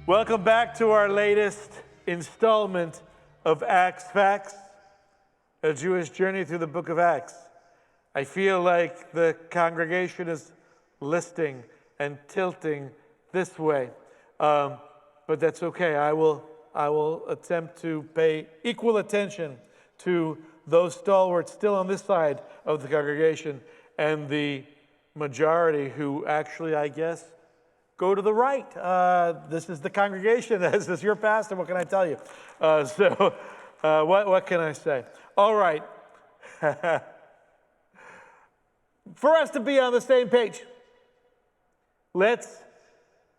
Welcome back to our latest installment of Acts Facts, a Jewish journey through the book of Acts. I feel like the congregation is listing and tilting this way, but that's okay. I will attempt to pay equal attention to those stalwarts still on this side of the congregation and the majority who actually, I guess, go to the right. This is the congregation. This is your pastor. What can I tell you? What can I say? All right. For us to be on the same page, let's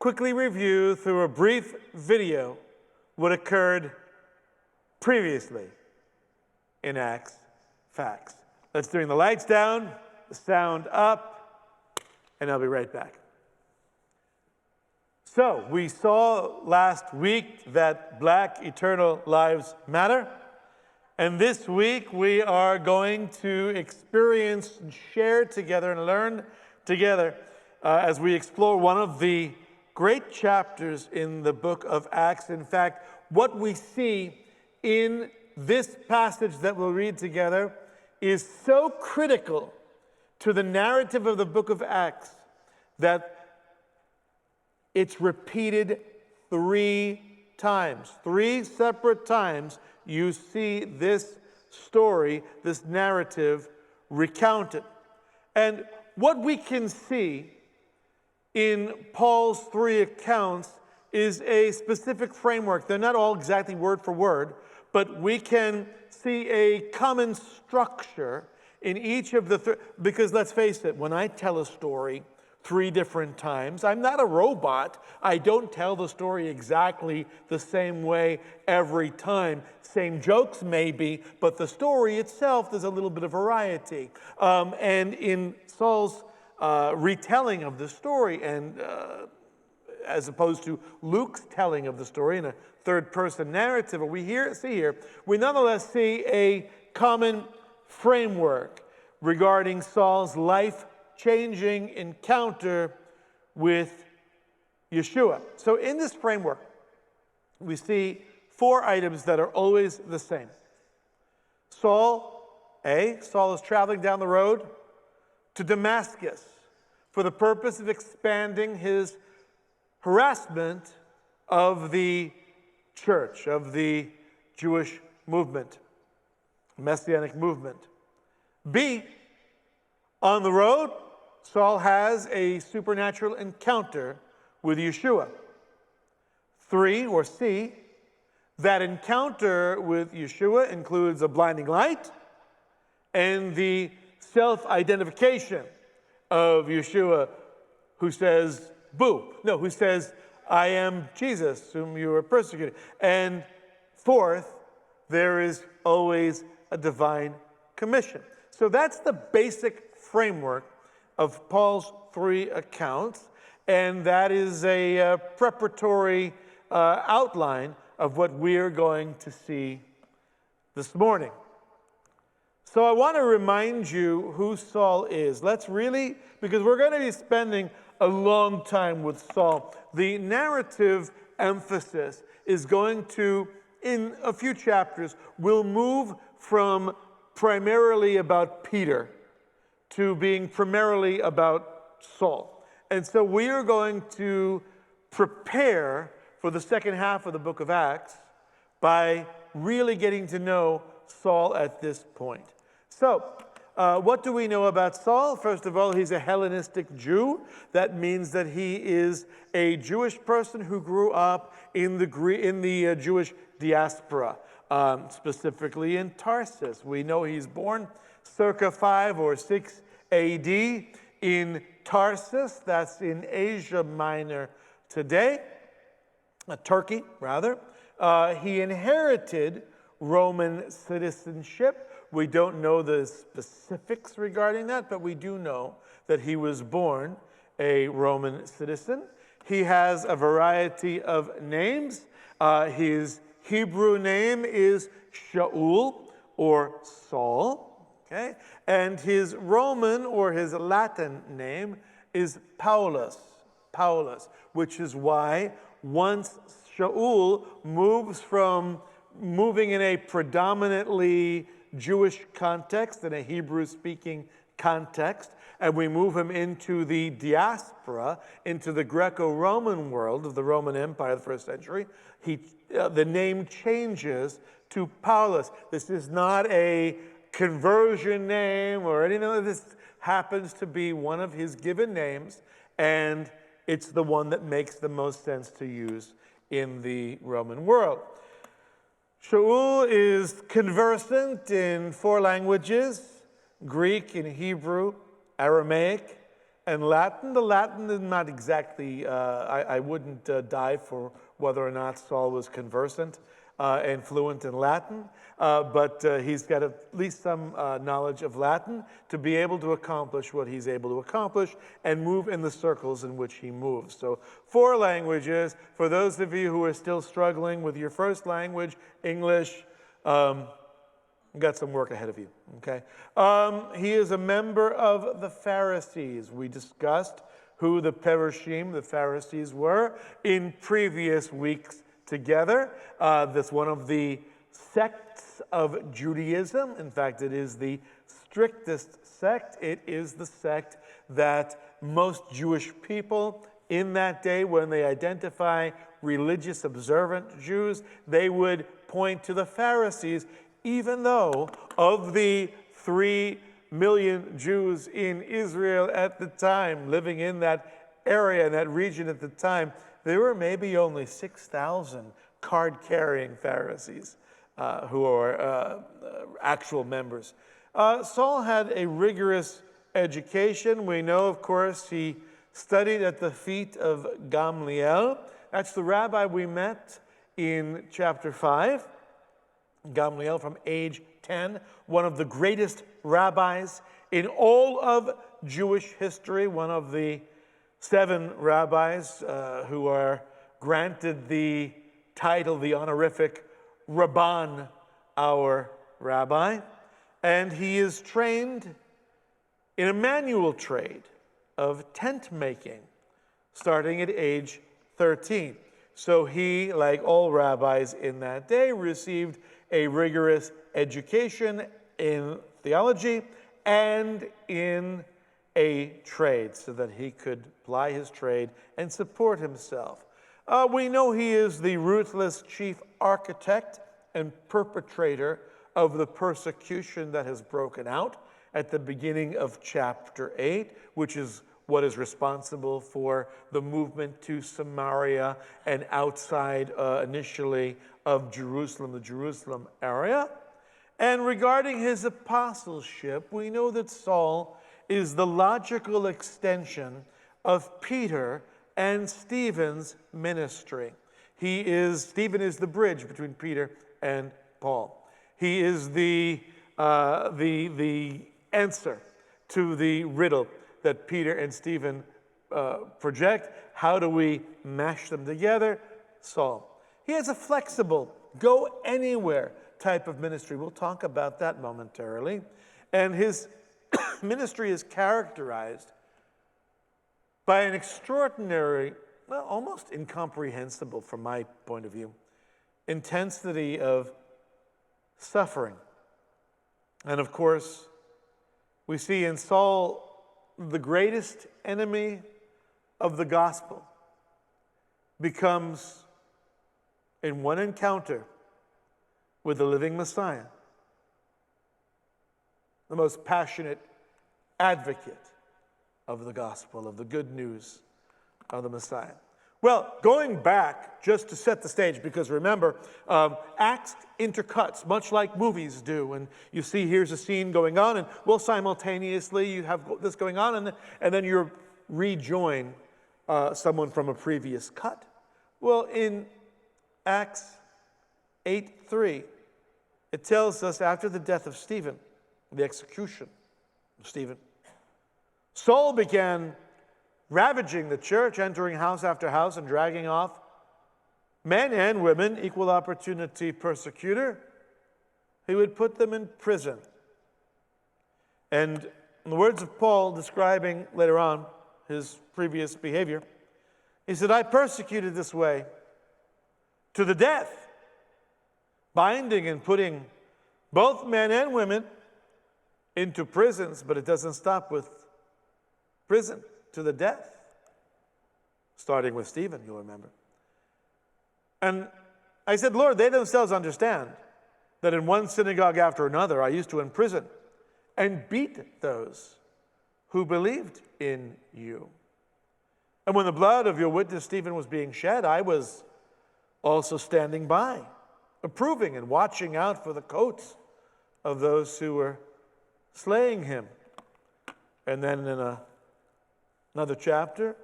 quickly review through a brief video what occurred previously in Acts Facts. Let's bring the lights down, the sound up, and I'll be right back. So, we saw last week that Black eternal lives matter. And this week we are going to experience and share together and learn together as we explore one of the great chapters in the book of Acts. In fact, what we see in this passage that we'll read together is so critical to the narrative of the book of Acts that it's repeated 3 times. 3 separate times you see this story, this narrative recounted. And what we can see in Paul's 3 accounts is a specific framework. They're not all exactly word for word, but we can see a common structure in each of the because let's face it, when I tell a story 3 different times, I'm not a robot. I don't tell the story exactly the same way every time. Same jokes maybe, but the story itself, there's a little bit of variety. And in Saul's retelling of the story, and as opposed to Luke's telling of the story in a third-person narrative, we nonetheless see a common framework regarding Saul's life-changing encounter with Yeshua. So in this framework, we see 4 items that are always the same. Saul is traveling down the road to Damascus for the purpose of expanding his harassment of the church, of the Jewish movement, Messianic movement. B, on the road, Saul has a supernatural encounter with Yeshua. 3, or C, that encounter with Yeshua includes a blinding light and the self-identification of Yeshua, who says, who says, I am Jesus, whom you are persecuting. And 4th, there is always a divine commission. So that's the basic framework of Paul's 3 accounts, and that is a preparatory outline of what we're going to see this morning. So I want to remind you who Saul is. Let's really, because we're going to be spending a long time with Saul. The narrative emphasis is going to, in a few chapters, will move from primarily about Peter to being primarily about Saul. And so we are going to prepare for the second half of the book of Acts by really getting to know Saul at this point. So, what do we know about Saul? First of all, he's a Hellenistic Jew. That means that he is a Jewish person who grew up in the Jewish diaspora, specifically in Tarsus. We know he's born circa 5 or 6 AD in Tarsus. That's in Asia Minor today, Turkey, rather. He inherited Roman citizenship. We don't know the specifics regarding that, but we do know that he was born a Roman citizen. He has a variety of names. His Hebrew name is Shaul, or Saul, okay? And his Roman or his Latin name is Paulus. Paulus, which is why once Shaul moves from moving in a predominantly Jewish context, in a Hebrew-speaking context, and we move him into the diaspora, into the Greco-Roman world of the Roman Empire of the first century, the name changes to Paulus. This is not a conversion name or anything. This happens to be one of his given names, and it's the one that makes the most sense to use in the Roman world. Shaul is conversant in 4 languages: Greek and Hebrew, Aramaic, and Latin. The Latin is not exactly, I wouldn't dive for whether or not Saul was conversant and fluent in Latin, but he's got at least some knowledge of Latin to be able to accomplish what he's able to accomplish and move in the circles in which he moves. So 4 languages. For those of you who are still struggling with your first language, English, you've got some work ahead of you, okay? He is a member of the Pharisees. We discussed who the Perushim, the Pharisees, were in previous weeks together. That's one of the sects of Judaism. In fact, it is the strictest sect. It is the sect that most Jewish people in that day, when they identify religious observant Jews, they would point to the Pharisees, even though of the 3 million Jews in Israel at the time, living in that area, in that region at the time, there were maybe only 6,000 card-carrying Pharisees who are actual members. Saul had a rigorous education. We know, of course, he studied at the feet of Gamliel. That's the rabbi we met in chapter 5. Gamliel, from age 10, one of the greatest rabbis in all of Jewish history, one of the 7 rabbis who are granted the title, the honorific Rabban, our rabbi. And he is trained in a manual trade of tent making, starting at age 13. So he, like all rabbis in that day, received a rigorous education in theology and in a trade so that he could ply his trade and support himself. We know he is the ruthless chief architect and perpetrator of the persecution that has broken out at the beginning of chapter 8, which is what is responsible for the movement to Samaria and outside initially of Jerusalem, the Jerusalem area. And regarding his apostleship, we know that Saul is the logical extension of Peter and Stephen's ministry. Stephen is the bridge between Peter and Paul. He is the answer to the riddle that Peter and Stephen project. How do we mash them together? Saul. He has a flexible, go anywhere type of ministry. We'll talk about that momentarily. And his ministry is characterized by an extraordinary, well, almost incomprehensible from my point of view, intensity of suffering. And of course, we see in Saul the greatest enemy of the gospel becomes, in one encounter with the living Messiah, the most passionate advocate of the gospel, of the good news of the Messiah. Well, going back, just to set the stage, because remember, Acts intercuts, much like movies do. And you see here's a scene going on, and well, simultaneously you have this going on, and then you rejoin someone from a previous cut. Well, in Acts 8:3, it tells us after the death of Stephen, the execution of Stephen, Saul began ravaging the church, entering house after house and dragging off men and women, equal opportunity persecutor. He would put them in prison. And in the words of Paul describing later on his previous behavior, He said, I persecuted this way to the death, binding and putting both men and women into prisons, but it doesn't stop with prison to the death, starting with Stephen, you'll remember. And I said, Lord, they themselves understand that in one synagogue after another, I used to imprison and beat those who believed in you. And when the blood of your witness Stephen was being shed, I was also standing by, approving and watching out for the coats of those who were slaying him. And then in another chapter,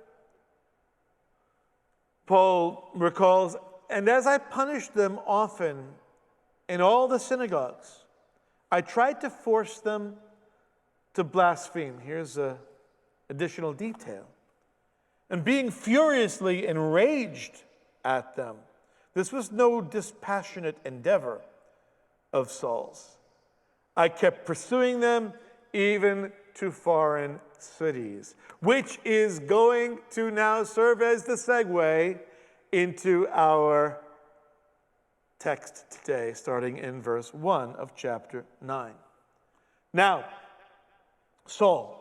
Paul recalls, and as I punished them often in all the synagogues, I tried to force them to blaspheme. Here's an additional detail. And being furiously enraged at them, this was no dispassionate endeavor of Saul's. I kept pursuing them even to foreign cities, which is going to now serve as the segue into our text today, starting in verse 1 of chapter 9. Now, Saul,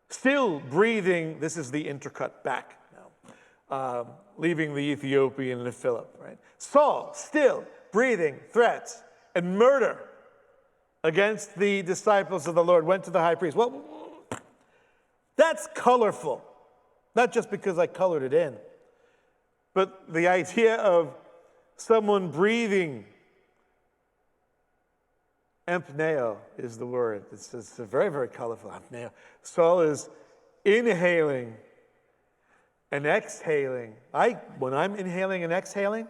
still breathing, this is the intercut back now, leaving the Ethiopian and Philip, right? Saul, still breathing threats and murder against the disciples of the Lord, went to the high priest. Well, that's colorful, not just because I colored it in, but the idea of someone breathing. Empneo is the word. It's very, very colorful. Empneo. Saul is inhaling and exhaling. When I'm inhaling and exhaling,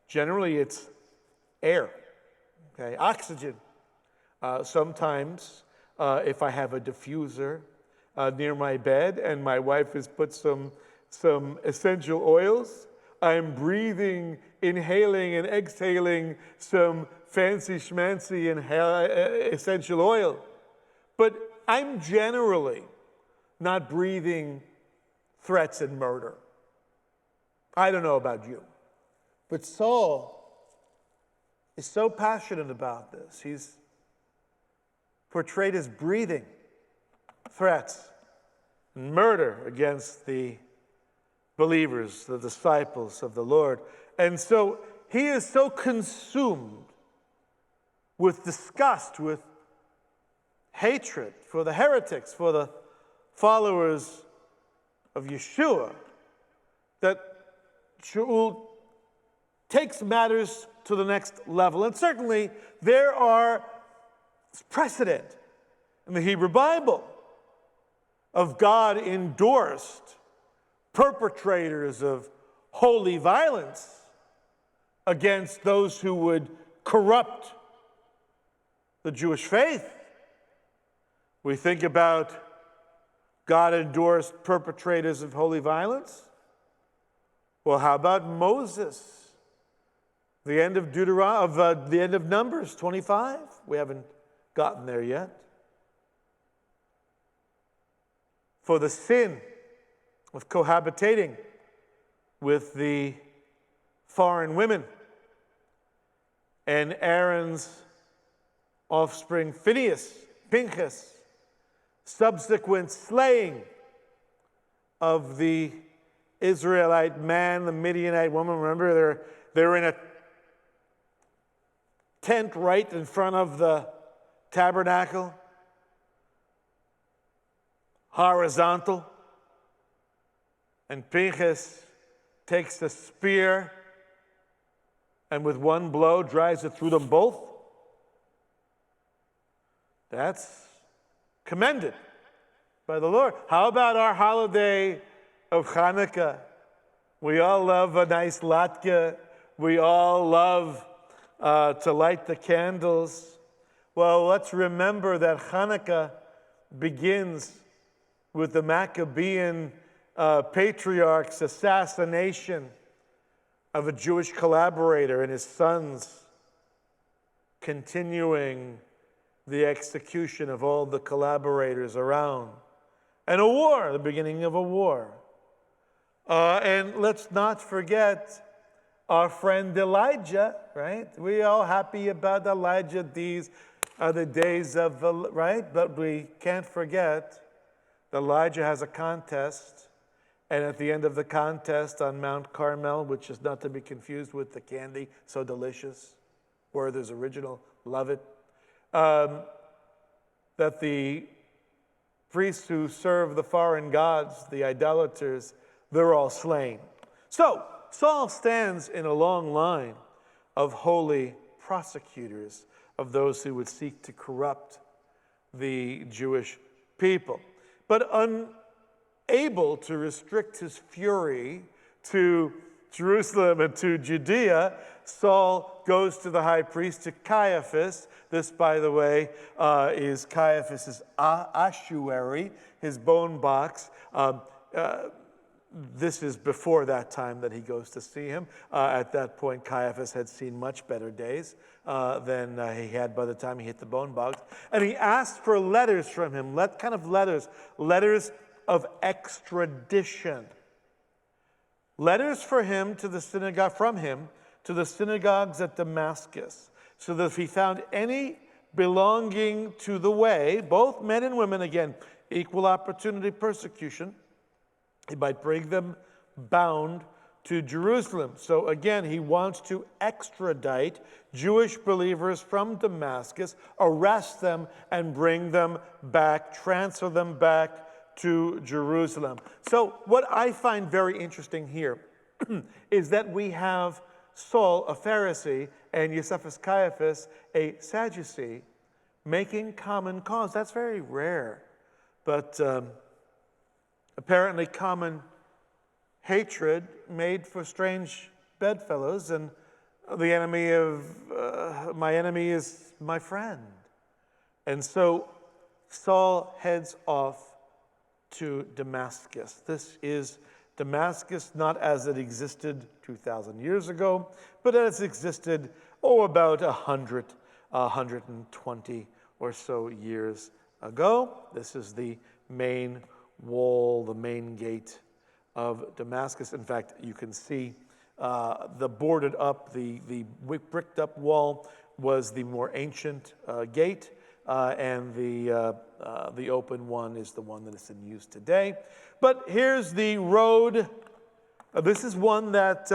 generally it's air, okay, oxygen. Sometimes, if I have a diffuser near my bed and my wife has put some essential oils, I'm breathing, inhaling and exhaling some fancy schmancy essential oil. But I'm generally not breathing threats and murder. I don't know about you. But Saul is so passionate about this. He's portrayed as breathing threats and murder against the believers, the disciples of the Lord. And so he is so consumed with disgust, with hatred for the heretics, for the followers of Yeshua, that Shaul takes matters to the next level. And certainly there are precedent in the Hebrew Bible of God-endorsed perpetrators of holy violence against those who would corrupt the Jewish faith. We think about God-endorsed perpetrators of holy violence. Well, how about Moses? The end of the end of Numbers 25. We haven't gotten there yet. For the sin of cohabitating with the foreign women, and Aaron's offspring Pinchas, subsequent slaying of the Israelite man, the Midianite woman. Remember, they're in a tent right in front of the tabernacle, horizontal, and Pinchas takes a spear and with one blow drives it through them both. That's commended by the Lord. How about our holiday of Hanukkah? We all love a nice latke. We all love to light the candles. Well, let's remember that Hanukkah begins with the Maccabean patriarch's assassination of a Jewish collaborator and his sons, continuing the execution of all the collaborators around. And a war, the beginning of a war. And let's not forget our friend Elijah, right? We all happy about Elijah. These are the days of, right? But we can't forget that Elijah has a contest. And at the end of the contest on Mount Carmel, which is not to be confused with the candy, so delicious, Werther's original, love it, that the priests who serve the foreign gods, the idolaters, they're all slain. So Saul stands in a long line of holy prosecutors of those who would seek to corrupt the Jewish people. But unable to restrict his fury to Jerusalem and to Judea, Saul goes to the high priest, to Caiaphas. This, by the way, is Caiaphas's ossuary, his bone box. This is before that time that he goes to see him. At that point, Caiaphas had seen much better days than he had by the time he hit the bone box. And he asked for letters from him. What kind of letters? Letters of extradition. Letters for him to the synagogue, from him to the synagogues at Damascus, so that if he found any belonging to the way, both men and women, again, equal opportunity persecution, he might bring them bound to Jerusalem. So again, he wants to extradite Jewish believers from Damascus, arrest them, and bring them back, transfer them back to Jerusalem. So what I find very interesting here is that we have Saul, a Pharisee, and Josephus Caiaphas, a Sadducee, making common cause. That's very rare, but apparently common hatred made for strange bedfellows, and the enemy of my enemy is my friend. And so Saul heads off to Damascus. This is Damascus not as it existed 2,000 years ago, but as it existed, about 120 or so years ago. This is the main wall, the main gate of Damascus. In fact, you can see the boarded up, the bricked up wall was the more ancient gate, and the open one is the one that is in use today. But here's the road. This is one that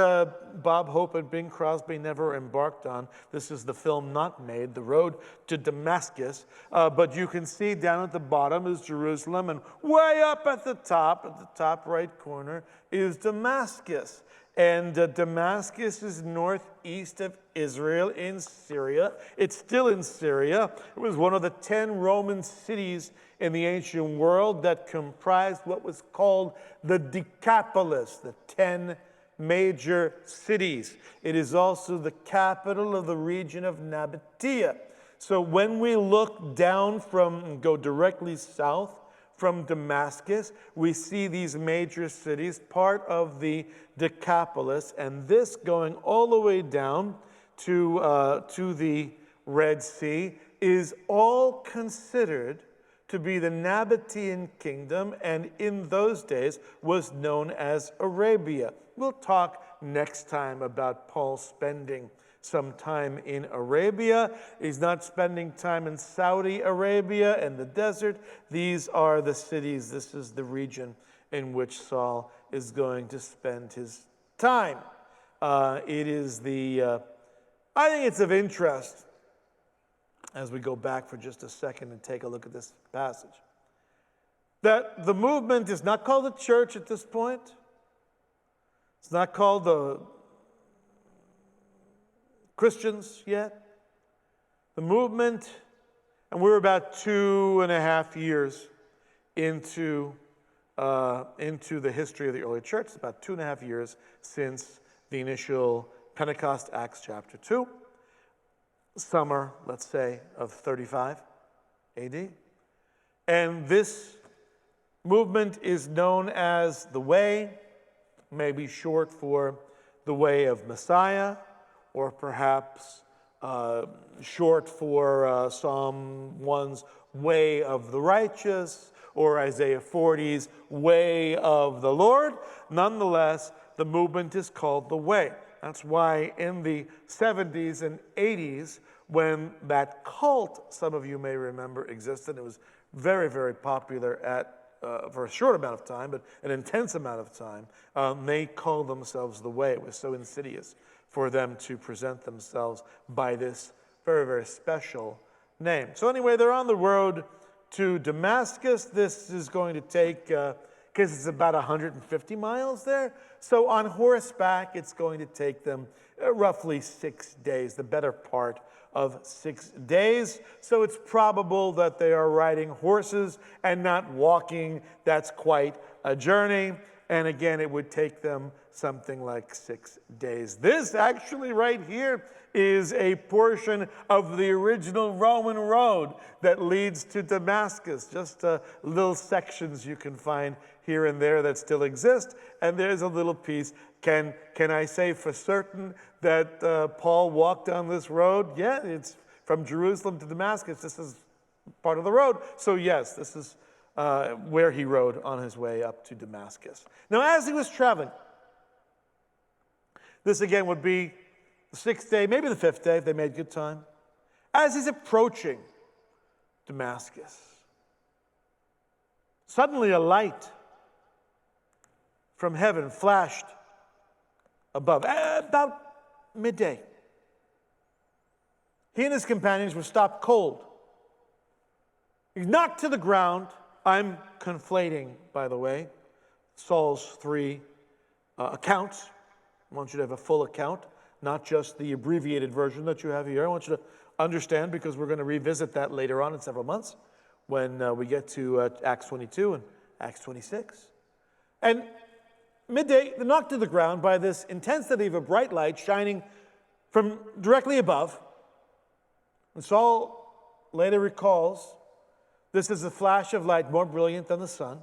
Bob Hope and Bing Crosby never embarked on. This is the film not made, The Road to Damascus. But you can see down at the bottom is Jerusalem, and way up at the top right corner, is Damascus. And Damascus is northeast of Israel in Syria. It's still in Syria. It was one of the 10 Roman cities in the ancient world that comprised what was called the Decapolis, the 10 major cities. It is also the capital of the region of Nabatea. So when we look down go directly south from Damascus, we see these major cities, part of the Decapolis, and this going all the way down to the Red Sea is all considered to be the Nabatean kingdom, and in those days was known as Arabia. We'll talk next time about Paul spending some time in Arabia. He's not spending time in Saudi Arabia and the desert. These are the cities. This is the region in which Saul is going to spend his time. It is I think it's of interest, as we go back for just a second and take a look at this passage, that the movement is not called the church at this point. It's not called the Christians yet. The movement, and we're about 2.5 years into the history of the early church. It's about 2.5 years since the initial Pentecost, Acts chapter 2. Summer, let's say, of 35 AD. And this movement is known as the Way, maybe short for the Way of Messiah, or perhaps short for Psalm 1's Way of the Righteous, or Isaiah 40's way of the Lord. Nonetheless, the movement is called the Way. That's why in the 70s and 80s, when that cult, some of you may remember, existed, it was very, very popular for a short amount of time, but an intense amount of time, they called themselves the Way. It was so insidious for them to present themselves by this very, very special name. So anyway, they're on the road to Damascus. This is going to take, because it's about 150 miles there, so on horseback, it's going to take them roughly 6 days, the better part of 6 days. So it's probable that they are riding horses and not walking. That's quite a journey. And again, it would take them something like 6 days. This actually right here is a portion of the original Roman road that leads to Damascus. Just little sections you can find here and there that still exist. And there's a little piece. Can I say for certain that Paul walked on this road? Yeah, it's from Jerusalem to Damascus. This is part of the road. So yes, this is where he rode on his way up to Damascus. Now, as he was traveling, this again would be the 6th day, maybe the 5th day, if they made good time. As he's approaching Damascus, suddenly a light from heaven flashed above, about midday. He and his companions were stopped cold. He's knocked to the ground. I'm conflating, by the way, Saul's 3 accounts. I want you to have a full account, not just the abbreviated version that you have here. I want you to understand, because we're going to revisit that later on in several months when we get to Acts 22 and Acts 26. And midday, they're knocked to the ground by this intensity of a bright light shining from directly above. And Saul later recalls, this is a flash of light more brilliant than the sun.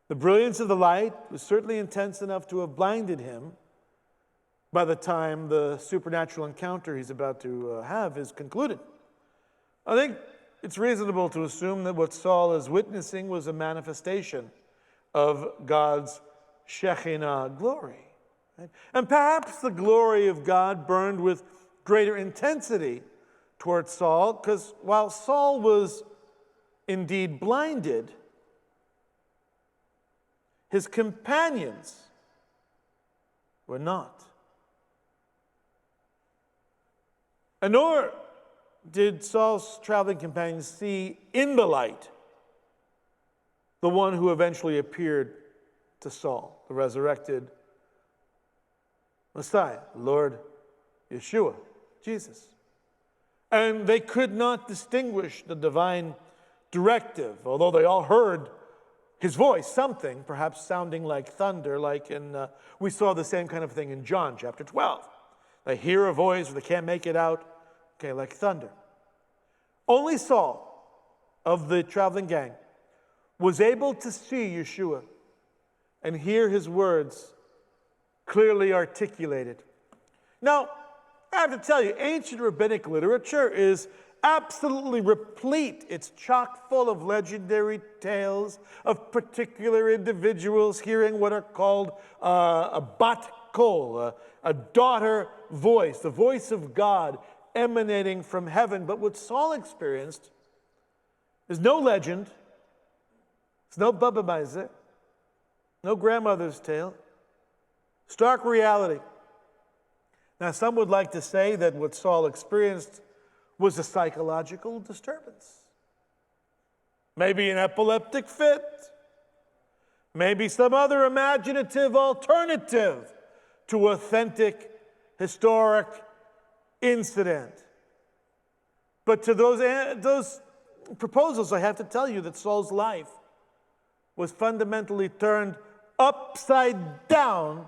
The brilliance of the light was certainly intense enough to have blinded him by the time the supernatural encounter he's about to have is concluded. I think it's reasonable to assume that what Saul is witnessing was a manifestation of God's Shekinah glory. Right? And perhaps the glory of God burned with greater intensity towards Saul, because while Saul was indeed blinded, his companions were not. And nor did Saul's traveling companions see in the light the one who eventually appeared to Saul, the resurrected Messiah, the Lord Yeshua, Jesus. And they could not distinguish the divine directive, although they all heard his voice, something perhaps sounding like thunder, like we saw the same kind of thing in John chapter 12. They hear a voice, but they can't make it out, okay, like thunder. Only Saul of the traveling gang was able to see Yeshua and hear his words clearly articulated. Now, I have to tell you, ancient rabbinic literature is absolutely replete. It's chock full of legendary tales of particular individuals hearing what are called a bat kol, a daughter voice, the voice of God emanating from heaven. But what Saul experienced is no legend, it's no Baba Maize, no grandmother's tale, stark reality. Now, some would like to say that what Saul experienced was a psychological disturbance. Maybe an epileptic fit. Maybe some other imaginative alternative to authentic, historic incident. But to those proposals, I have to tell you that Saul's life was fundamentally turned upside down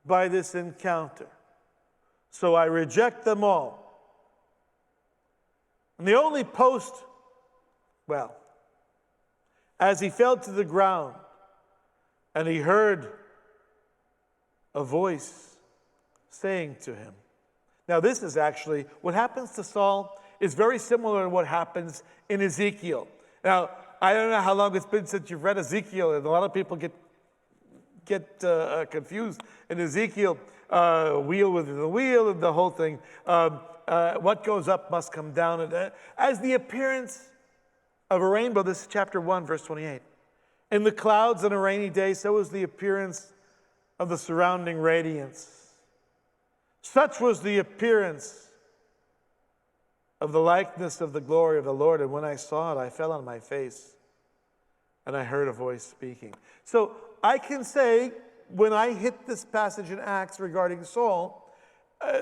by this encounter. So I reject them all. And the only as he fell to the ground and he heard a voice saying to him. Now this is actually, what happens to Saul is very similar to what happens in Ezekiel. Now, I don't know how long it's been since you've read Ezekiel, and a lot of people get confused in Ezekiel, wheel within the wheel and the whole thing. What goes up must come down. As the appearance of a rainbow, this is chapter 1, verse 28. In the clouds on a rainy day, so was the appearance of the surrounding radiance. Such was the appearance of the likeness of the glory of the Lord. And when I saw it, I fell on my face, and I heard a voice speaking. So I can say, when I hit this passage in Acts regarding Saul,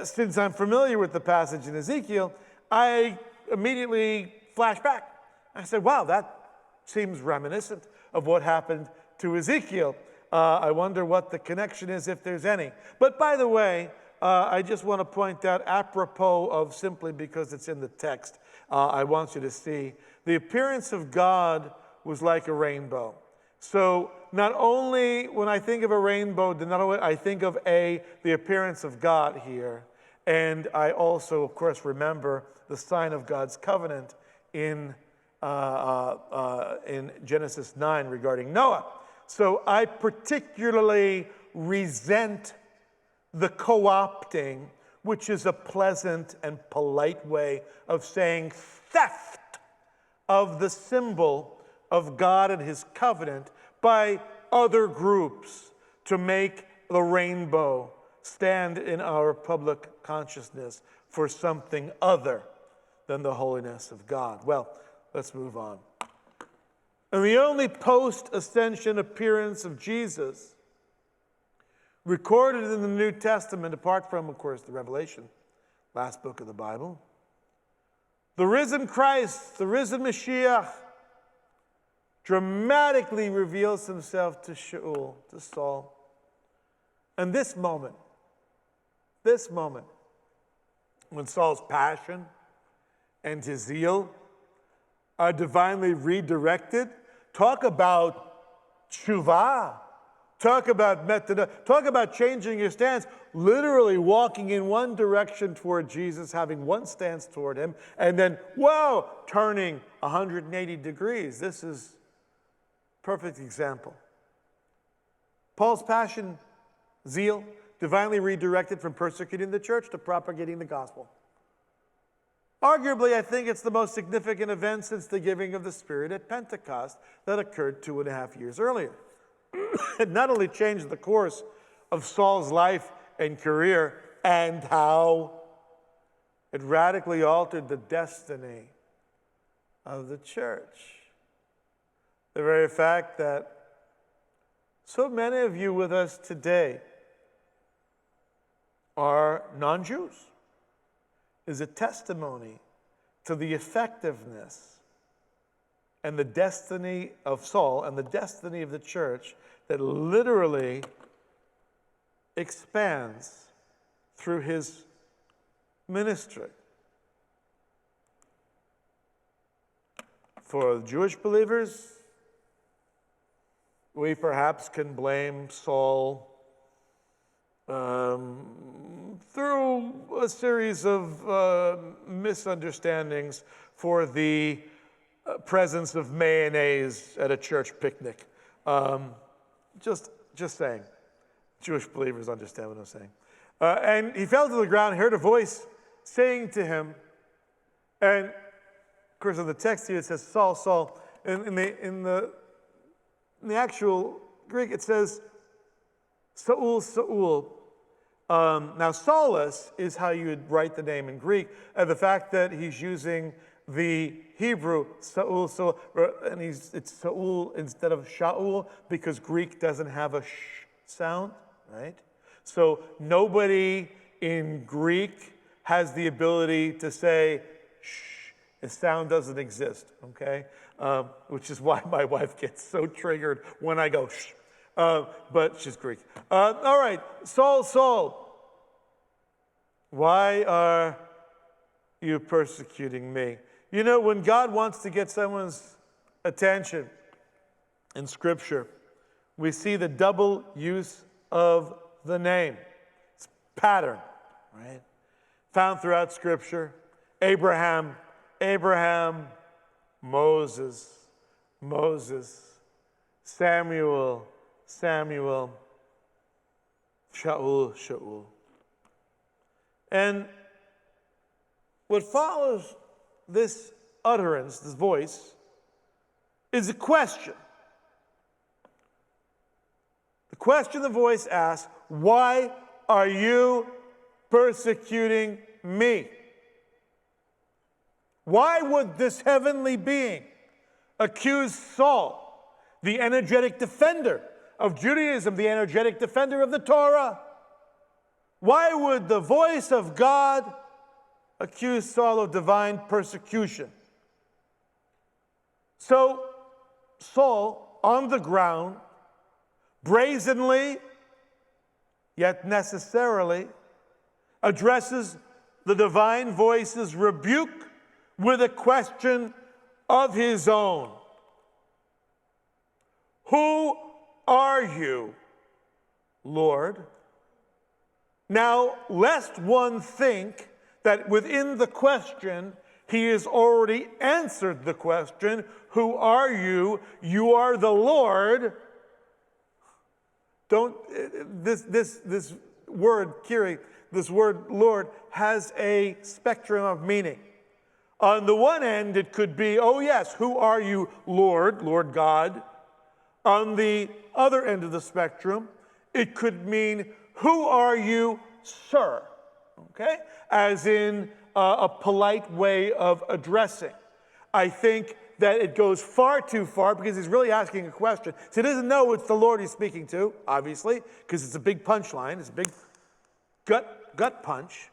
since I'm familiar with the passage in Ezekiel, I immediately flash back. I said, wow, that seems reminiscent of what happened to Ezekiel. I wonder what the connection is, if there's any. But by the way, I just want to point out, apropos of simply because it's in the text, I want you to see, the appearance of God was like a rainbow. So not only when I think of a rainbow, not only I think of the appearance of God here, and I also, of course, remember the sign of God's covenant in Genesis 9 regarding Noah. So I particularly resent the co-opting, which is a pleasant and polite way of saying theft of the symbol of God and his covenant by other groups to make the rainbow stand in our public consciousness for something other than the holiness of God. Well, let's move on. And the only post-ascension appearance of Jesus recorded in the New Testament, apart from, of course, the Revelation, last book of the Bible, the risen Christ, the risen Mashiach, dramatically reveals himself to Shaul, to Saul. And this moment, when Saul's passion and his zeal are divinely redirected, talk about tshuva, talk about metanoia, talk about changing your stance, literally walking in one direction toward Jesus, having one stance toward him, and then, whoa, turning 180 degrees. This is a perfect example. Paul's passion, zeal, divinely redirected from persecuting the church to propagating the gospel. Arguably, I think it's the most significant event since the giving of the Spirit at Pentecost that occurred 2.5 years earlier. It not only changed the course of Saul's life and career, and how it radically altered the destiny of the church. The very fact that so many of you with us today are non-Jews is a testimony to the effectiveness and the destiny of Saul and the destiny of the church that literally expands through his ministry. For Jewish believers, we perhaps can blame Saul through a series of misunderstandings for the presence of mayonnaise at a church picnic. Just saying. Jewish believers understand what I'm saying. And he fell to the ground, heard a voice saying to him, and of course in the text here it says, Saul, Saul. In the actual Greek it says, Saul, Saul. Now, Saulus is how you would write the name in Greek, and the fact that he's using the Hebrew Saul, Saul, and it's Saul instead of Shaul because Greek doesn't have a sh sound, right? So nobody in Greek has the ability to say shh. The sound doesn't exist, okay? Which is why my wife gets so triggered when I go shh. But she's Greek. All right, Saul, Saul, why are you persecuting me? You know, when God wants to get someone's attention in Scripture, we see the double use of the name. It's pattern, right? Found throughout Scripture. Abraham, Moses, Moses, Samuel, Samuel, Shaul, Shaul. And what follows this utterance, this voice, is a question. The question the voice asks, why are you persecuting me? Why would this heavenly being accuse Saul, the energetic defender of Judaism, the energetic defender of the Torah? Why would the voice of God accuse Saul of divine persecution? So Saul, on the ground, brazenly, yet necessarily, addresses the divine voice's rebuke with a question of his own. Who are you, Lord? Now, lest one think that within the question, he has already answered the question, who are you? You are the Lord. This word, Kiri, this word Lord, has a spectrum of meaning. On the one end, it could be, oh yes, who are you, Lord, Lord God? On the other end of the spectrum, it could mean, who are you, sir? Okay? As in a polite way of addressing. I think that it goes far too far because he's really asking a question. So he doesn't know it's the Lord he's speaking to, obviously, because it's a big punchline. It's a big gut punch.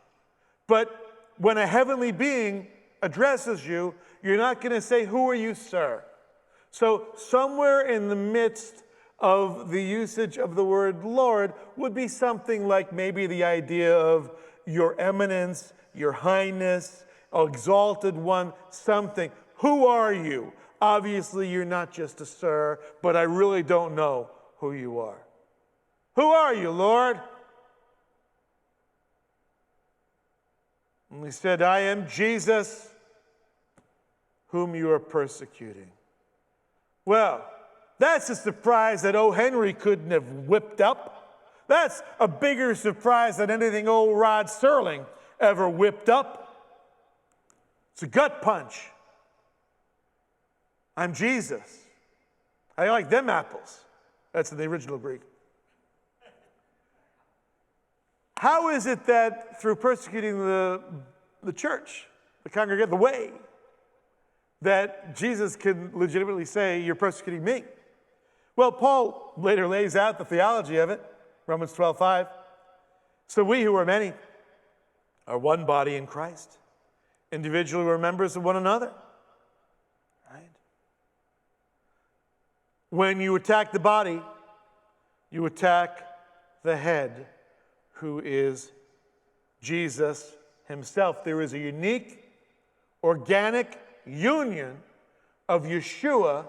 But when a heavenly being addresses you, you're not going to say, who are you, sir? So somewhere in the midst of the usage of the word Lord would be something like maybe the idea of your eminence, your highness, exalted one, something. Who are you? Obviously, you're not just a sir, but I really don't know who you are. Who are you, Lord? And he said, I am Jesus, whom you are persecuting. Well, that's a surprise that O. Henry couldn't have whipped up. That's a bigger surprise than anything old Rod Serling ever whipped up. It's a gut punch. I'm Jesus. I like them apples. That's in the original Greek. How is it that through persecuting the church, the congregation, the way, that Jesus can legitimately say, you're persecuting me? Well, Paul later lays out the theology of it, Romans 12:5. So we who are many are one body in Christ. Individually we're members of one another. Right? When you attack the body, you attack the head, who is Jesus himself. There is a unique, organic union of Yeshua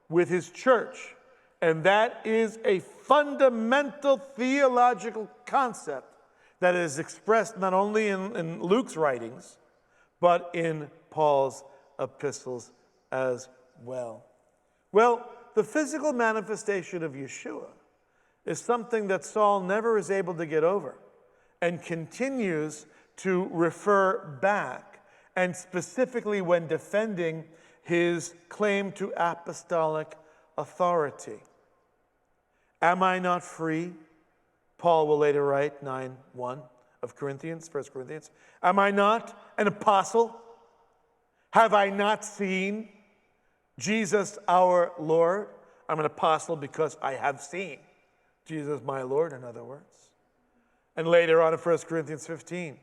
with his church. And that is a fundamental theological concept that is expressed not only in Luke's writings, but in Paul's epistles as well. Well, the physical manifestation of Yeshua is something that Saul never is able to get over and continues to refer back, and specifically when defending his claim to apostolic authority. Am I not free? Paul will later write, 9:1 of Corinthians, 1 Corinthians. Am I not an apostle? Have I not seen Jesus our Lord? I'm an apostle because I have seen Jesus my Lord, in other words. And later on in 1 Corinthians 15,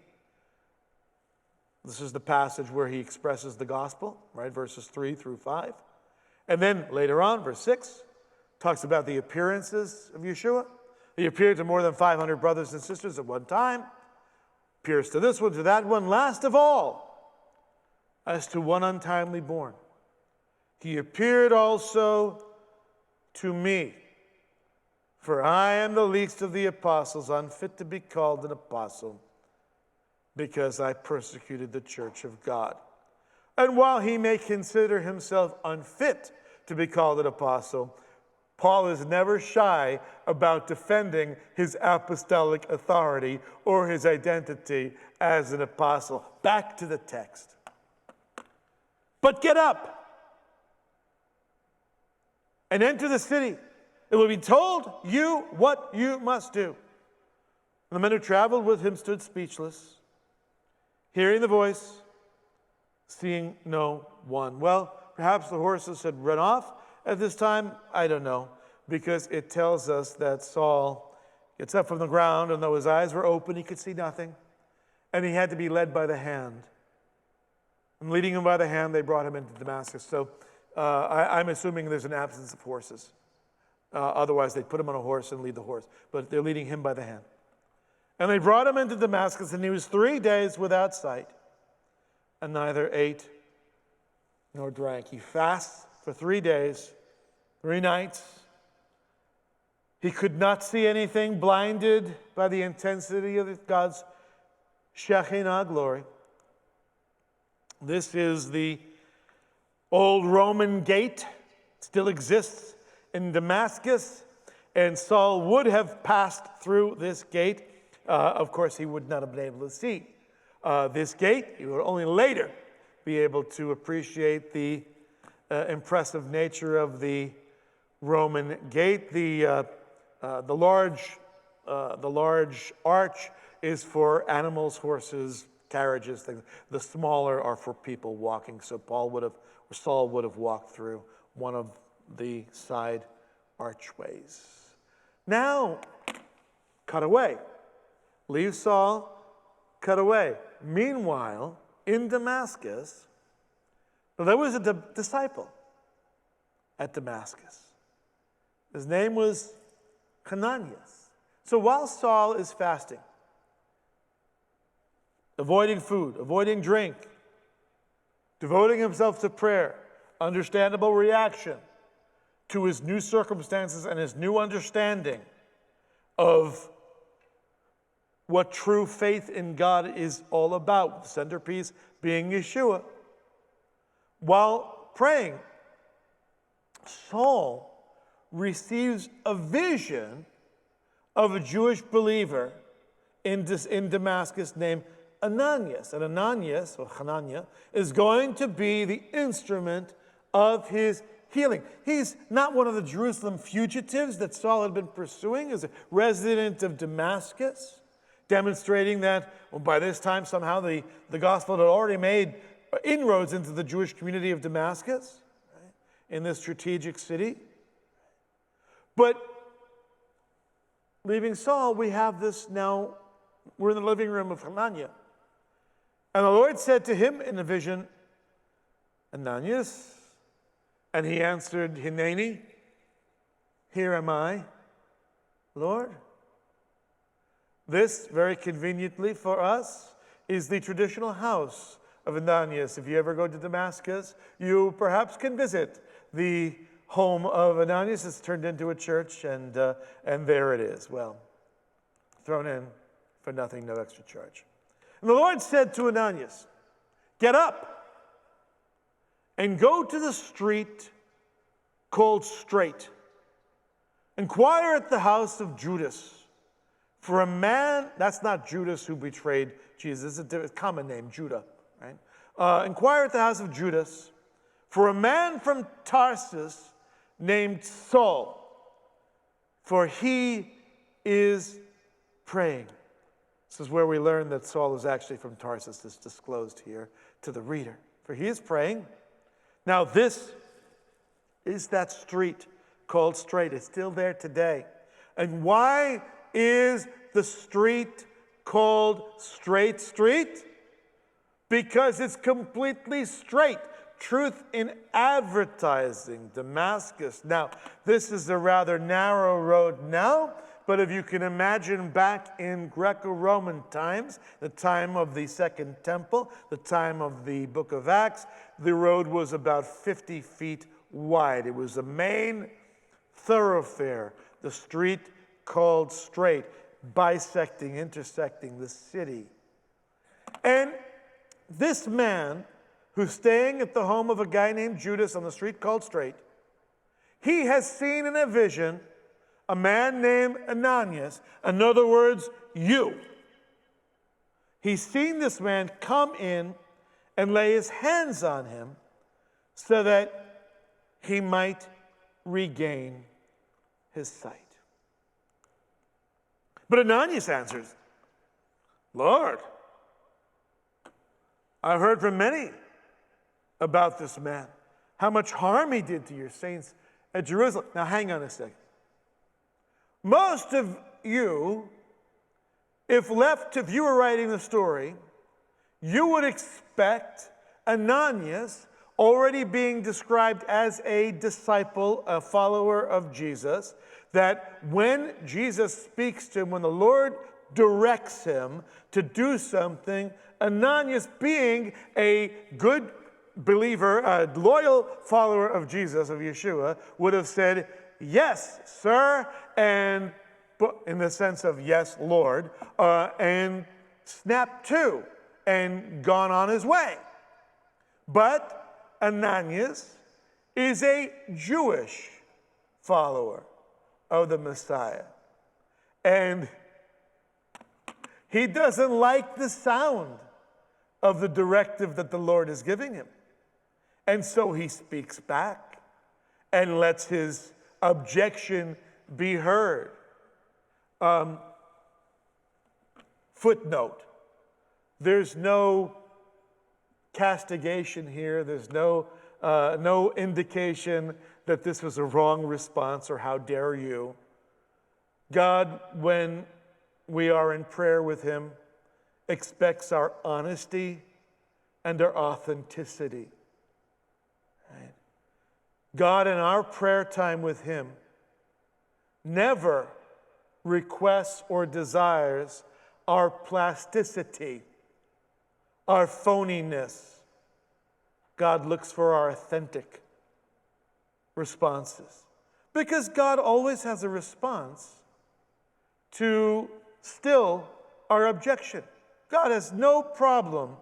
this is the passage where he expresses the gospel, right? Verses 3-5. And then later on, verse 6, talks about the appearances of Yeshua. He appeared to more than 500 brothers and sisters at one time. Appears to this one, to that one. Last of all, as to one untimely born, he appeared also to me. For I am the least of the apostles, unfit to be called an apostle, because I persecuted the church of God. And while he may consider himself unfit to be called an apostle. Paul is never shy about defending his apostolic authority or his identity as an apostle. Back to the text. But get up and enter the city. It will be told you what you must do. And the men who traveled with him stood speechless, hearing the voice, seeing no one. Well, perhaps the horses had run off at this time. I don't know, because it tells us that Saul gets up from the ground, and though his eyes were open, he could see nothing, and he had to be led by the hand. And leading him by the hand, they brought him into Damascus. So I'm assuming there's an absence of horses. Otherwise, they'd put him on a horse and lead the horse. But they're leading him by the hand. And they brought him into Damascus, and he was 3 days without sight, and neither ate nor drank. He fasts for 3 days, 3 nights. He could not see anything, blinded by the intensity of God's Shekinah glory. This is the old Roman gate. It still exists in Damascus, and Saul would have passed through this gate. Of course, he would not have been able to see this gate. He would only later be able to appreciate the impressive nature of the Roman gate. The large arch is for animals, horses, carriages, things. The smaller are for people walking. So Saul would have walked through one of the side archways. Now, cut away. Leave Saul, cut away. Meanwhile, in Damascus, there was a disciple at Damascus. His name was Hananias. So while Saul is fasting, avoiding food, avoiding drink, devoting himself to prayer, understandable reaction to his new circumstances and his new understanding of what true faith in God is all about, the centerpiece being Yeshua. While praying, Saul receives a vision of a Jewish believer in Damascus named Ananias. And Ananias, or Hananiah, is going to be the instrument of his healing. He's not one of the Jerusalem fugitives that Saul had been pursuing as a resident of Damascus, demonstrating that by this time somehow the gospel had already made inroads into the Jewish community of Damascus, right, in this strategic city. But leaving Saul, we have this now, we're in the living room of Hananiah. And the Lord said to him in a vision, Ananias. And he answered, Hineni, here am I, Lord. This, very conveniently for us, is the traditional house of Ananias. If you ever go to Damascus, you perhaps can visit the home of Ananias. It's turned into a church, and there it is. Well, thrown in for nothing, no extra charge. And the Lord said to Ananias, get up and go to the street called Straight. Inquire at the house of Judas for a man, that's not Judas who betrayed Jesus, it's a common name, Judah, right? Inquire at the house of Judas for a man from Tarsus named Saul, for he is praying. This is where we learn that Saul is actually from Tarsus. It's disclosed here to the reader. For he is praying. Now this is that street called Straight. It's still there today. And why is the street called Straight Street? Because it's completely straight. Truth in advertising, Damascus. Now, this is a rather narrow road now, but if you can imagine back in Greco-Roman times, the time of the Second Temple, the time of the book of Acts, the road was about 50 feet wide. It was a main thoroughfare, the street called Straight, bisecting, intersecting the city. And this man, who's staying at the home of a guy named Judas on the street called Straight, he has seen in a vision a man named Ananias, in other words, you. He's seen this man come in and lay his hands on him so that he might regain his sight. But Ananias answers, Lord, I've heard from many about this man, how much harm he did to your saints at Jerusalem. Now hang on a second. Most of you, if you were writing the story, you would expect Ananias, already being described as a disciple, a follower of Jesus, that when Jesus speaks to him, when the Lord directs him to do something, Ananias, being a good believer, a loyal follower of Jesus, of Yeshua, would have said, yes, sir, and in the sense of yes, Lord, and snapped to and gone on his way. But Ananias is a Jewish follower of the Messiah. And he doesn't like the sound of the directive that the Lord is giving him. And so he speaks back and lets his objection be heard. Footnote. There's no castigation here. There's no indication that this was a wrong response or how dare you. God, when we are in prayer with him, expects our honesty and our authenticity. Right? God, in our prayer time with him, never requests or desires our plasticity, our phoniness. God looks for our authentic responses. Because God always has a response to still our objection. God has no problem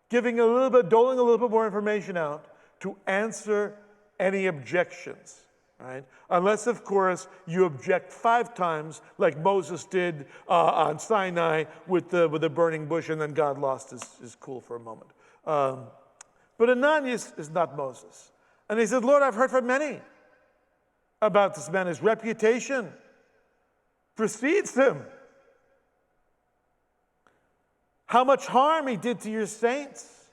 doling a little bit more information out to answer any objections, right? Unless, of course, you object 5 times, like Moses did on Sinai with the burning bush, and then God lost his cool for a moment. But Ananias is not Moses. And he said, Lord, I've heard from many about this man. His reputation precedes him. How much harm he did to your saints.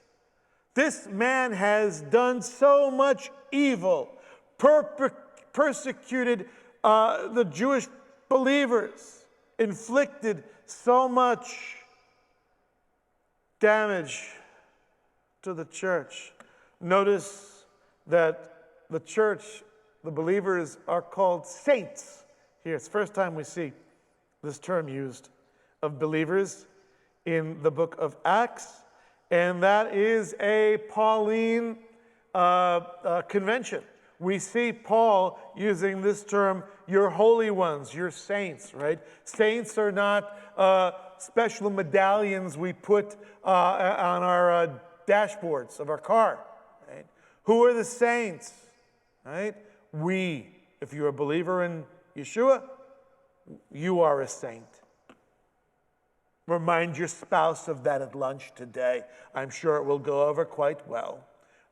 This man has done so much evil, persecuted the Jewish believers, inflicted so much damage to the church. Notice that the church, the believers, are called saints here. It's the first time we see this term used of believers in the book of Acts, and that is a Pauline convention. We see Paul using this term, your holy ones, your saints, right? Saints are not special medallions we put on our dashboards of our car, right? Who are the saints, right? We, if you're a believer in Yeshua, you are a saint. Remind your spouse of that at lunch today. I'm sure it will go over quite well.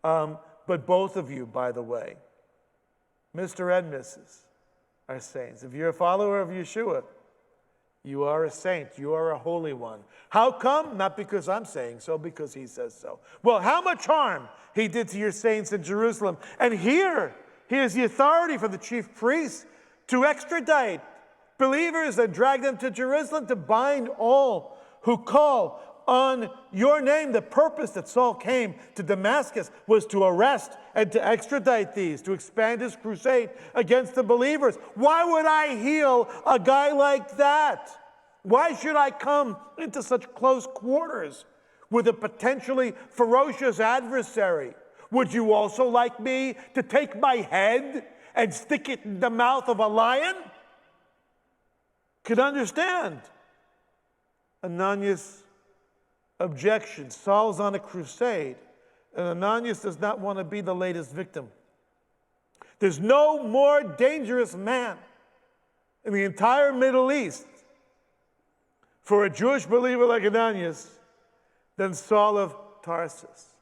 But both of you, by the way, Mr. and Mrs., are saints. If you're a follower of Yeshua, you are a saint. You are a holy one. How come? Not because I'm saying so, because he says so. Well, how much harm he did to your saints in Jerusalem. And here, he has the authority from the chief priests to extradite believers and drag them to Jerusalem to bind all who call on your name. The purpose that Saul came to Damascus was to arrest and to extradite these, to expand his crusade against the believers. Why would I heal a guy like that? Why should I come into such close quarters with a potentially ferocious adversary? Would you also like me to take my head and stick it in the mouth of a lion? Could understand Ananias' objection. Saul's on a crusade, and Ananias does not want to be the latest victim. There's no more dangerous man in the entire Middle East for a Jewish believer like Ananias than Saul of Tarsus.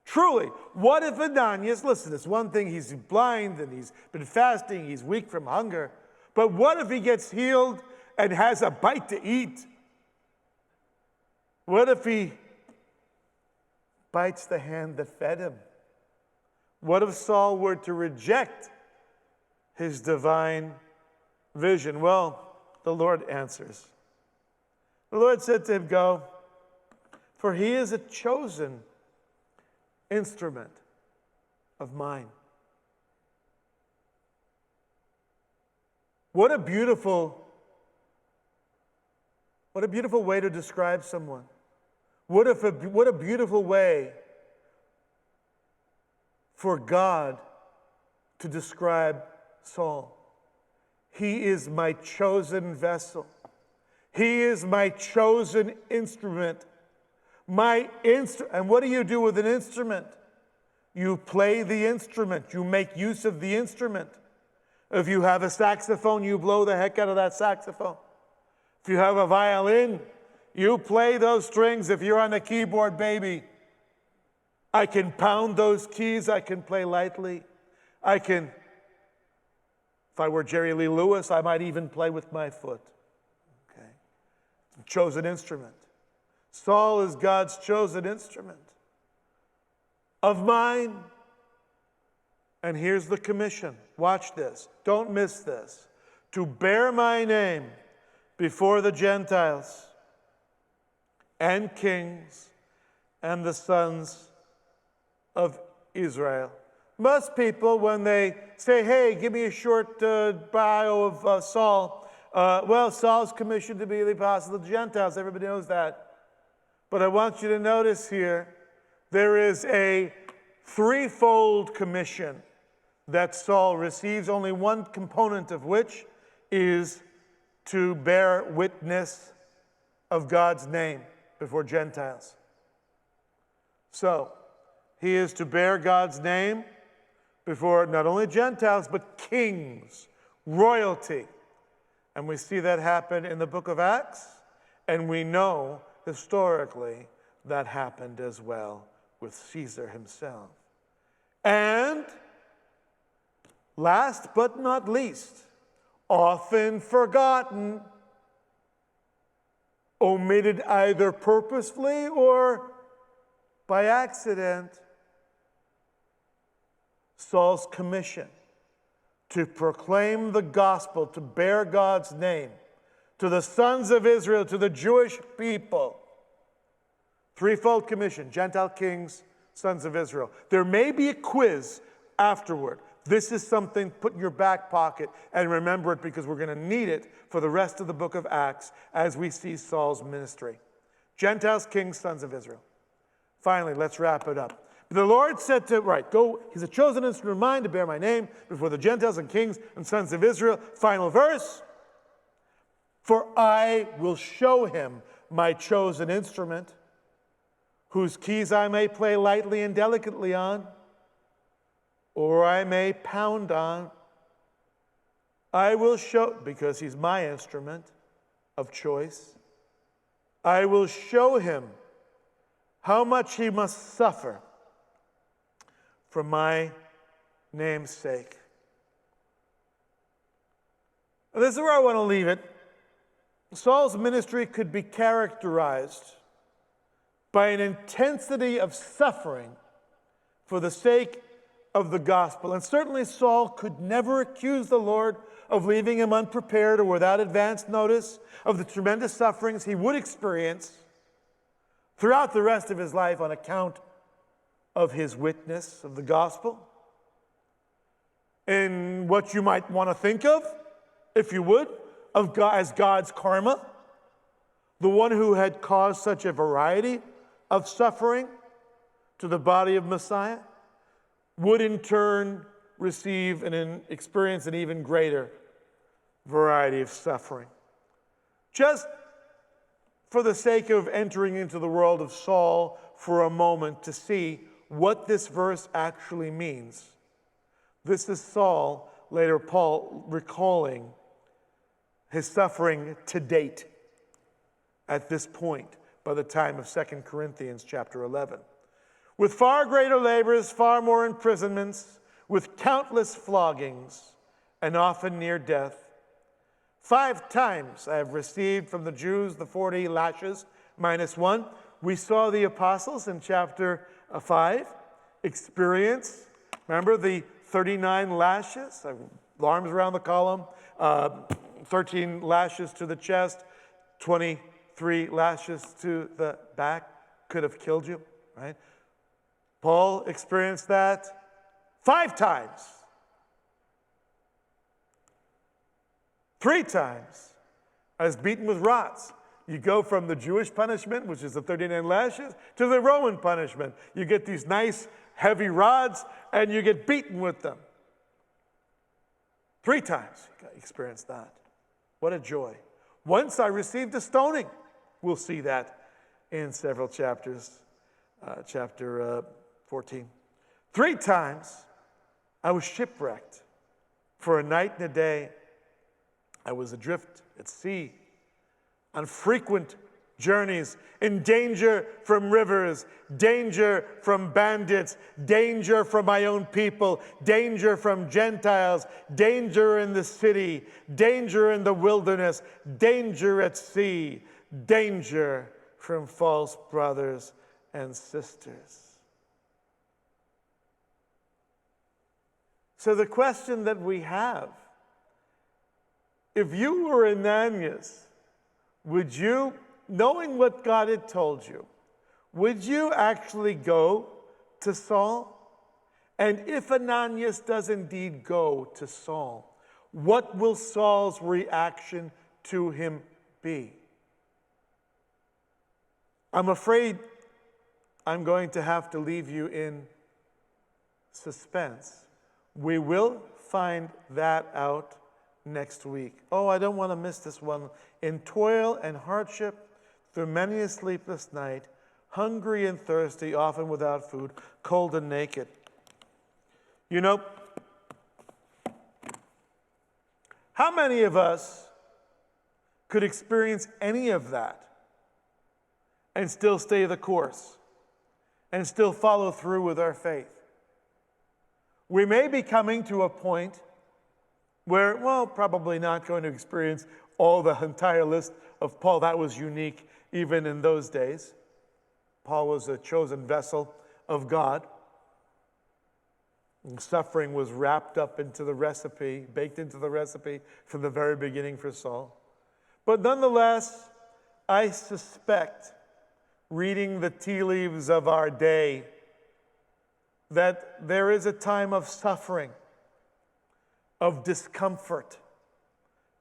Truly, what if Ananias, listen, it's one thing, he's blind and he's been fasting, he's weak from hunger, but what if he gets healed and has a bite to eat? What if he bites the hand that fed him? What if Saul were to reject his divine vision? Well, the Lord answers. The Lord said to him, "Go, for he is a chosen instrument of mine." What a beautiful way to describe someone. What a beautiful way for God to describe Saul. He is my chosen vessel. He is my chosen instrument. And what do you do with an instrument? You play the instrument. You make use of the instrument. If you have a saxophone, you blow the heck out of that saxophone. If you have a violin, you play those strings. If you're on a keyboard, baby, I can pound those keys. I can play lightly. If I were Jerry Lee Lewis, I might even play with my foot. Okay? Chosen instrument. Saul is God's chosen instrument of mine. And here's the commission. Watch this. Don't miss this. To bear my name before the Gentiles and kings and the sons of Israel. Most people, when they say, "Hey, give me a short bio of Saul," well, Saul's commissioned to be the apostle of the Gentiles. Everybody knows that. But I want you to notice here, there is a threefold commission that Saul receives, only one component of which is to bear witness of God's name before Gentiles. So, he is to bear God's name before not only Gentiles, but kings, royalty. And we see that happen in the book of Acts, and we know historically that happened as well with Caesar himself. And last but not least, often forgotten, omitted either purposefully or by accident, Saul's commission to proclaim the gospel, to bear God's name to the sons of Israel, to the Jewish people. Threefold commission, Gentile kings, sons of Israel. There may be a quiz afterward. This is something put in your back pocket and remember it, because we're going to need it for the rest of the book of Acts as we see Saul's ministry. Gentiles, kings, sons of Israel. Finally, let's wrap it up. The Lord said to, go, he's a chosen instrument of mine to bear my name before the Gentiles and kings and sons of Israel. Final verse. For I will show him my chosen instrument, whose keys I may play lightly and delicately on, or I may pound on. I will show, because he's my instrument of choice, I will show him how much he must suffer for my name's sake. This is where I want to leave it. Saul's ministry could be characterized by an intensity of suffering for the sake of the gospel. And certainly Saul could never accuse the Lord of leaving him unprepared or without advance notice of the tremendous sufferings he would experience throughout the rest of his life on account of his witness of the gospel. In what you might want to think of, if you would, of God as God's karma, the one who had caused such a variety of suffering to the body of Messiah, would in turn receive and experience an even greater variety of suffering. Just for the sake of entering into the world of Saul for a moment to see what this verse actually means. This is Saul, later Paul, recalling his suffering to date at this point by the time of 2 Corinthians chapter 11. With far greater labors, far more imprisonments, with countless floggings, and often near death. 5 times I have received from the Jews the 40 lashes minus 1. We saw the apostles in chapter 5 experience, remember the 39 lashes, arms around the column, 13 lashes to the chest, 23 lashes to the back, could have killed you, right? Paul experienced that 5 times. 3 times I was beaten with rods. You go from the Jewish punishment, which is the 39 lashes, to the Roman punishment. You get these nice, heavy rods, and you get beaten with them. 3 times I experienced that. What a joy. Once I received a stoning. We'll see that in several chapters. Chapter 14. 3 times I was shipwrecked. For a night and a day, I was adrift at sea, on frequent journeys, in danger from rivers, danger from bandits, danger from my own people, danger from Gentiles, danger in the city, danger in the wilderness, danger at sea, danger from false brothers and sisters. So the question that we have, if you were Ananias, would you, knowing what God had told you, would you actually go to Saul? And if Ananias does indeed go to Saul, what will Saul's reaction to him be? I'm afraid I'm going to have to leave you in suspense. We will find that out next week. Oh, I don't want to miss this one. In toil and hardship, through many a sleepless night, hungry and thirsty, often without food, cold and naked. You know, how many of us could experience any of that and still stay the course and still follow through with our faith? We may be coming to a point where, well, probably not going to experience all the entire list of Paul. That was unique even in those days. Paul was a chosen vessel of God. And suffering was wrapped up into the recipe, baked into the recipe from the very beginning for Saul. But nonetheless, I suspect, reading the tea leaves of our day, that there is a time of suffering, of discomfort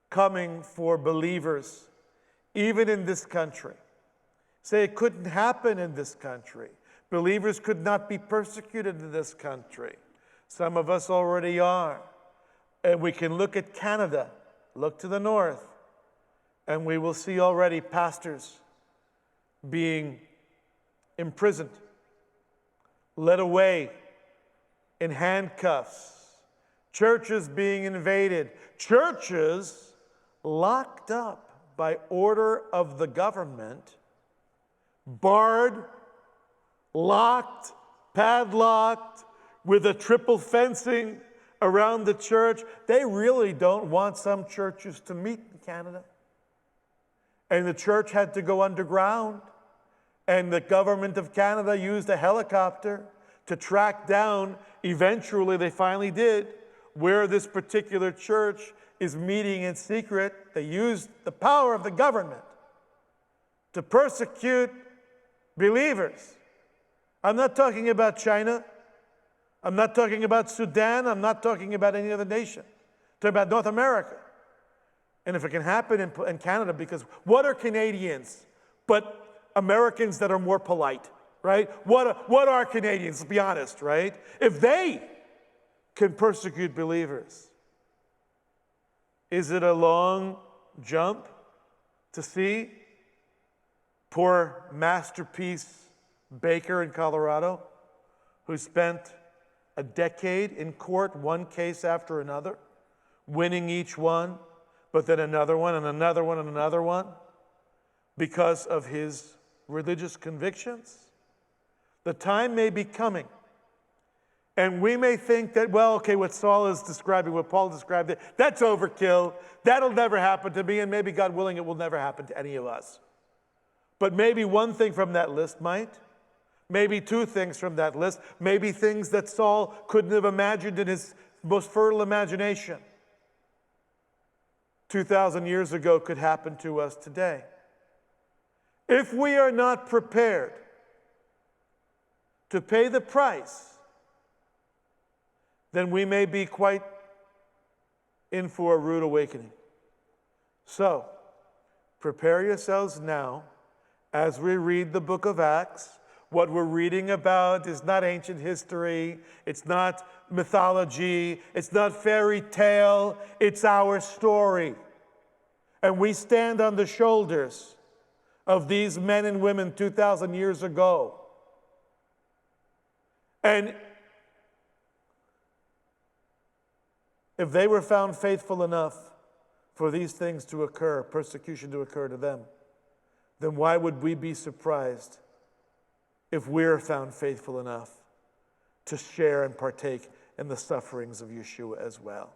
coming for believers, even in this country. Say it couldn't happen in this country. Believers could not be persecuted in this country. Some of us already are. And we can look at Canada, look to the north, and we will see already pastors being imprisoned, led away in handcuffs, churches being invaded, churches locked up by order of the government, barred, locked, padlocked, with a triple fencing around the church. They really don't want some churches to meet in Canada. And the church had to go underground. And the government of Canada used a helicopter to track down, eventually they finally did, where this particular church is meeting in secret. They used the power of the government to persecute believers. I'm not talking about China. I'm not talking about Sudan. I'm not talking about any other nation. I'm talking about North America. And if it can happen in Canada, because what are Canadians but Americans that are more polite, right? What are Canadians, to be honest, right? If they can persecute believers, is it a long jump to see poor masterpiece Baker in Colorado, who spent a decade in court, one case after another, winning each one, but then another one and another one and another one because of his religious convictions. The time may be coming, and we may think that, well, okay, what Saul is describing, what Paul described, that's overkill. That'll never happen to me, and maybe, God willing, it will never happen to any of us. But maybe one thing from that list might. Maybe two things from that list. Maybe things that Saul couldn't have imagined in his most fertile imagination 2,000 years ago could happen to us today. If we are not prepared to pay the price, then we may be quite in for a rude awakening. So, prepare yourselves now as we read the book of Acts. What we're reading about is not ancient history, it's not mythology, it's not fairy tale, it's our story. And we stand on the shoulders of these men and women 2,000 years ago. And if they were found faithful enough for these things to occur, persecution to occur to them, then why would we be surprised if we're found faithful enough to share and partake in the sufferings of Yeshua as well?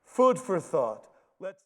Food for thought. Let's